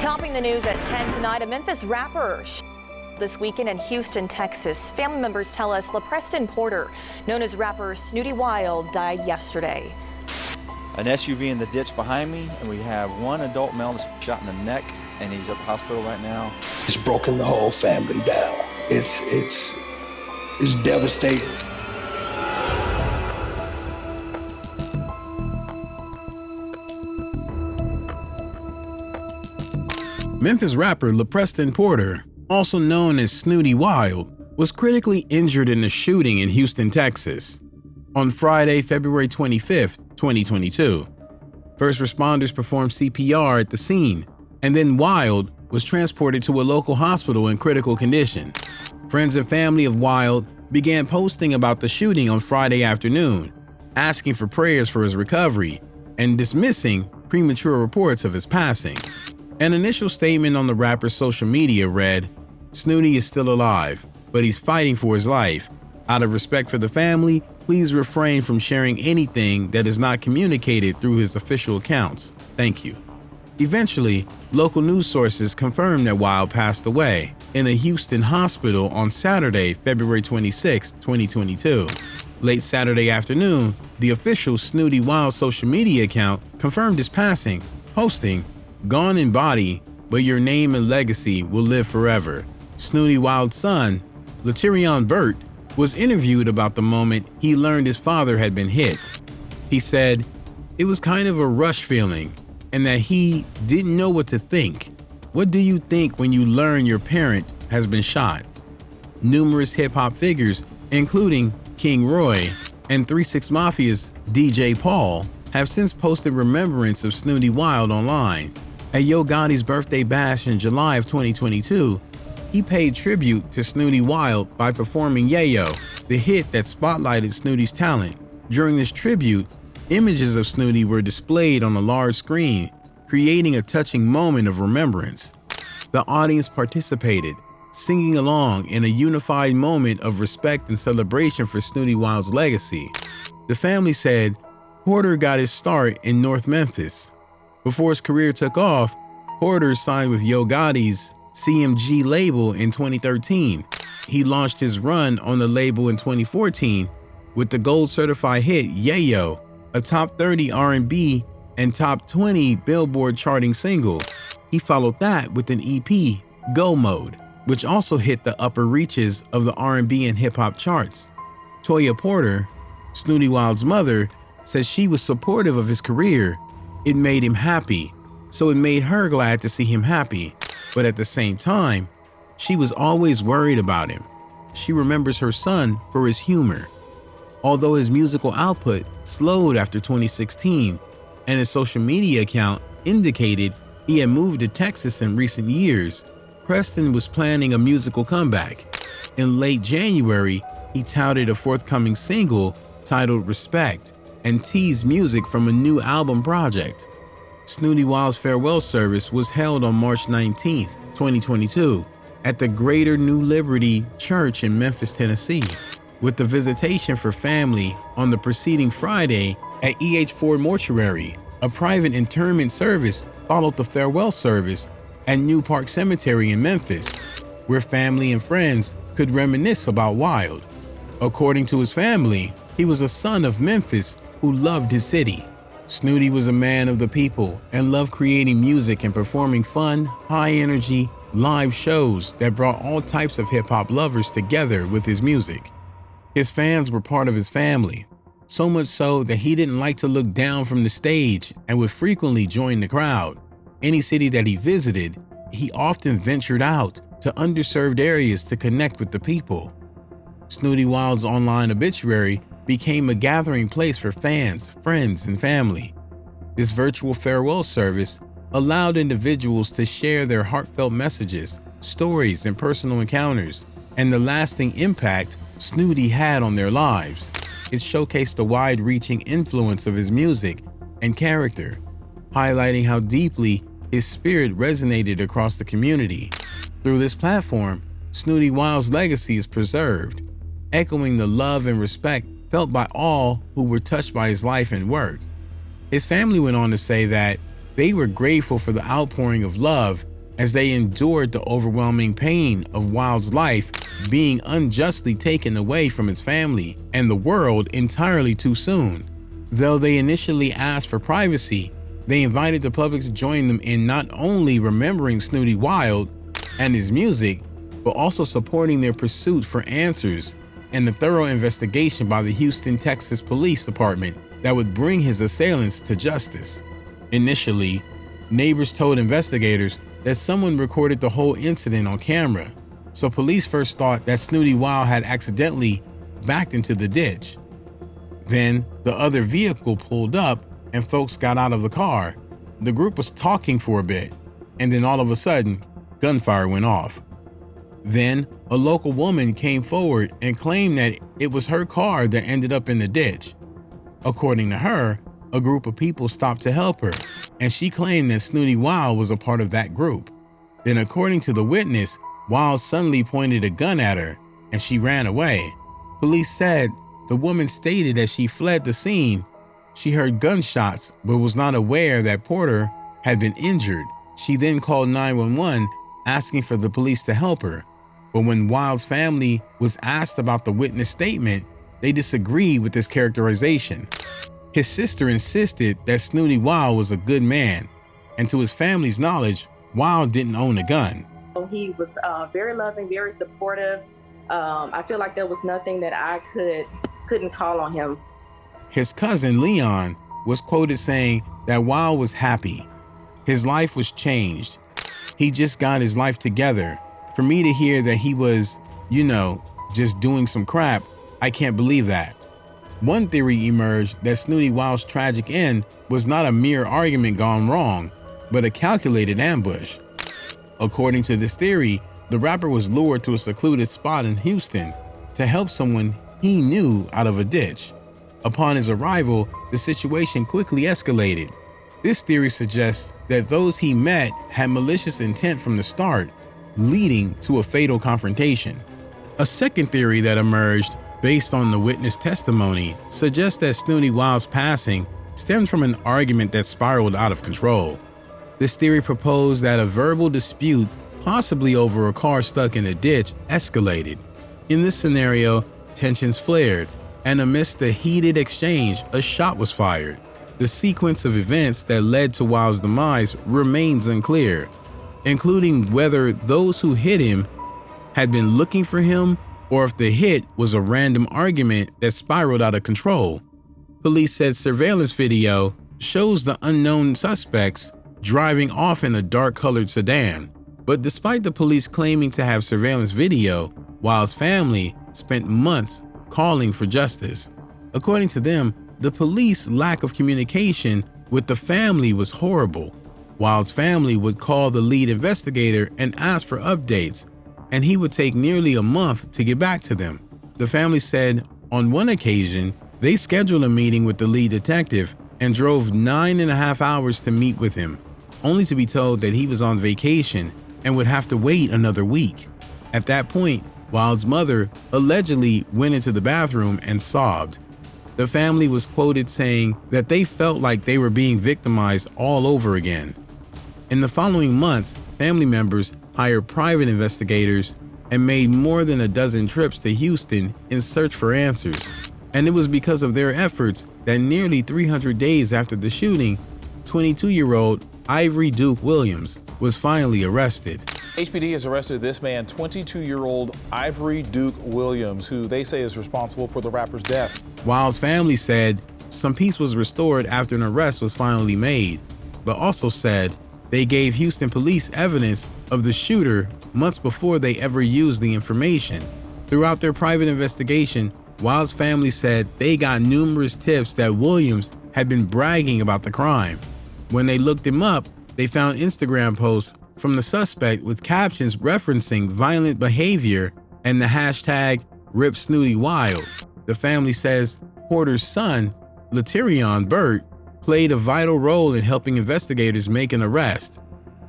Topping the news at 10 tonight, a Memphis rapper this weekend in Houston, Texas. Family members tell us LaPreston Porter, known as rapper Snootie Wild, died yesterday. An SUV in the ditch behind me, and we have one adult male that's shot in the neck, and he's at the hospital right now. It's broken the whole family down. It's devastating. Memphis rapper LaPreston Porter, also known as Snootie Wild, was critically injured in a shooting in Houston, Texas, on Friday, February 25, 2022. First responders performed CPR at the scene, and then Wild was transported to a local hospital in critical condition. Friends and family of Wild began posting about the shooting on Friday afternoon, asking for prayers for his recovery and dismissing premature reports of his passing. An initial statement on the rapper's social media read, "Snootie is still alive, but he's fighting for his life. Out of respect for the family, please refrain from sharing anything that is not communicated through his official accounts. Thank you." Eventually, local news sources confirmed that Wild passed away in a Houston hospital on Saturday, February 26, 2022. Late Saturday afternoon, the official Snootie Wild social media account confirmed his passing, posting, "Gone in body, but your name and legacy will live forever." Snootie Wild's son, Latirion Burt, was interviewed about the moment he learned his father had been hit. He said, "It was kind of a rush feeling, and that he didn't know what to think. What do you think when you learn your parent has been shot?" Numerous hip-hop figures, including King Roy and 3 6 Mafia's DJ Paul, have since posted remembrance of Snootie Wild online. At Yo Gotti's birthday bash in July of 2022, he paid tribute to Snootie Wild by performing Yayo, the hit that spotlighted Snootie's talent. During this tribute, images of Snootie were displayed on a large screen, creating a touching moment of remembrance. The audience participated, singing along in a unified moment of respect and celebration for Snootie Wild's legacy. The family said Porter got his start in North Memphis. Before his career took off, Porter signed with Yo Gotti's CMG label in 2013. He launched his run on the label in 2014 with the gold certified hit Yayo, a top 30 R&B and top 20 Billboard charting single. He followed that with an EP, Go Mode, which also hit the upper reaches of the R&B and hip-hop charts. Toya Porter, Snootie Wild's mother, says she was supportive of his career. It made him happy, so it made her glad to see him happy. But at the same time, she was always worried about him. She remembers her son for his humor. Although his musical output slowed after 2016, and his social media account indicated he had moved to Texas in recent years, Preston was planning a musical comeback. In late January, he touted a forthcoming single titled Respect and teased music from a new album project. Snootie Wild's farewell service was held on March 19, 2022, at the Greater New Liberty Church in Memphis, Tennessee, with the visitation for family on the preceding Friday at EH Ford Mortuary. A private interment service followed the farewell service at New Park Cemetery in Memphis, where family and friends could reminisce about Wild. According to his family, he was a son of Memphis who loved his city. Snootie was a man of the people and loved creating music and performing fun, high-energy, live shows that brought all types of hip-hop lovers together with his music. His fans were part of his family, so much so that he didn't like to look down from the stage and would frequently join the crowd. Any city that he visited, he often ventured out to underserved areas to connect with the people. Snootie Wild's online obituary became a gathering place for fans, friends, and family. This virtual farewell service allowed individuals to share their heartfelt messages, stories, and personal encounters, and the lasting impact Snootie had on their lives. It showcased the wide-reaching influence of his music and character, highlighting how deeply his spirit resonated across the community. Through this platform, Snootie Wild's legacy is preserved, echoing the love and respect felt by all who were touched by his life and work. His family went on to say that they were grateful for the outpouring of love as they endured the overwhelming pain of Wild's life being unjustly taken away from his family and the world entirely too soon. Though they initially asked for privacy, they invited the public to join them in not only remembering Snootie Wild and his music, but also supporting their pursuit for answers and the thorough investigation by the Houston, Texas Police Department that would bring his assailants to justice. Initially, neighbors told investigators that someone recorded the whole incident on camera, so police first thought that Snootie Wild had accidentally backed into the ditch. Then the other vehicle pulled up and folks got out of the car. The group was talking for a bit, and then all of a sudden, gunfire went off. Then a local woman came forward and claimed that it was her car that ended up in the ditch. According to her, a group of people stopped to help her, and she claimed that Snootie Wild was a part of that group. Then, according to the witness, Wild suddenly pointed a gun at her, and she ran away. Police said the woman stated that she fled the scene. She heard gunshots, but was not aware that Porter had been injured. She then called 911, asking for the police to help her. But when Wild's family was asked about the witness statement, they disagreed with this characterization. His sister insisted that Snootie Wild was a good man, and to his family's knowledge, Wild didn't own a gun. He was very loving, very supportive. I feel like there was nothing that I couldn't call on him. His cousin Leon was quoted saying that Wild was happy. His life was changed. He just got his life together. For me to hear that he was, just doing some crap, I can't believe that. One theory emerged that Snootie Wild's tragic end was not a mere argument gone wrong, but a calculated ambush. According to this theory, the rapper was lured to a secluded spot in Houston to help someone he knew out of a ditch. Upon his arrival, the situation quickly escalated. This theory suggests that those he met had malicious intent from the start, leading to a fatal confrontation. A second theory that emerged based on the witness testimony suggests that Snootie Wild's passing stemmed from an argument that spiraled out of control. This theory proposed that a verbal dispute, possibly over a car stuck in a ditch, escalated. In this scenario, tensions flared, and amidst the heated exchange, a shot was fired. The sequence of events that led to Wild's demise remains unclear, including whether those who hit him had been looking for him or if the hit was a random argument that spiraled out of control. Police said surveillance video shows the unknown suspects driving off in a dark-colored sedan. But despite the police claiming to have surveillance video, Wild's family spent months calling for justice. According to them, the police's lack of communication with the family was horrible. Wild's family would call the lead investigator and ask for updates, and he would take nearly a month to get back to them. The family said on one occasion, they scheduled a meeting with the lead detective and drove 9.5 hours to meet with him, only to be told that he was on vacation and would have to wait another week. At that point, Wild's mother allegedly went into the bathroom and sobbed. The family was quoted saying that they felt like they were being victimized all over again. In the following months, family members hired private investigators and made more than a dozen trips to Houston in search for answers. And it was because of their efforts that nearly 300 days after the shooting, 22-year-old Ivory Duke Williams was finally arrested. HPD has arrested this man, 22-year-old Ivory Duke Williams, who they say is responsible for the rapper's death. Wild's family said some peace was restored after an arrest was finally made, but also said they gave Houston police evidence of the shooter months before they ever used the information. Throughout their private investigation, Wild's family said they got numerous tips that Williams had been bragging about the crime. When they looked him up, they found Instagram posts from the suspect with captions referencing violent behavior and the hashtag Rip Snootie Wild. The family says Porter's son, Laterion Burt, played a vital role in helping investigators make an arrest.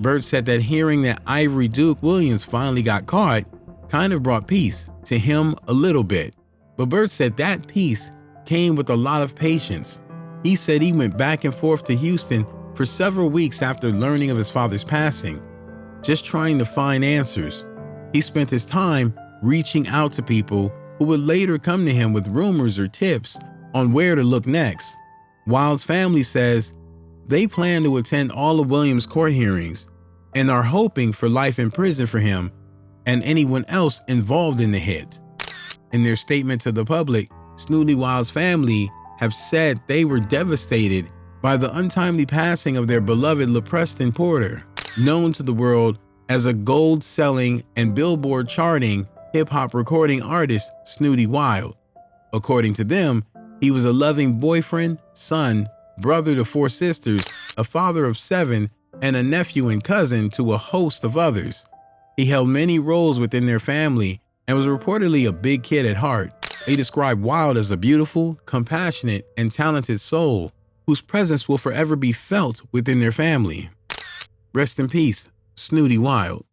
Burt said that hearing that Ivory Duke Williams finally got caught kind of brought peace to him a little bit. But Burt said that peace came with a lot of patience. He said he went back and forth to Houston for several weeks after learning of his father's passing. just trying to find answers. He spent his time reaching out to people who would later come to him with rumors or tips on where to look next. Wild's family says they plan to attend all of Williams' court hearings and are hoping for life in prison for him and anyone else involved in the hit. In their statement to the public, Snootie Wild's family have said they were devastated by the untimely passing of their beloved LaPreston Porter, known to the world as a gold-selling and Billboard charting hip-hop recording artist, Snootie Wild. According to them, he was a loving boyfriend, son, brother to 4 sisters, a father of 7, and a nephew and cousin to a host of others. He held many roles within their family and was reportedly a big kid at heart. They describe Wild as a beautiful, compassionate, and talented soul whose presence will forever be felt within their family. Rest in peace, Snootie Wild.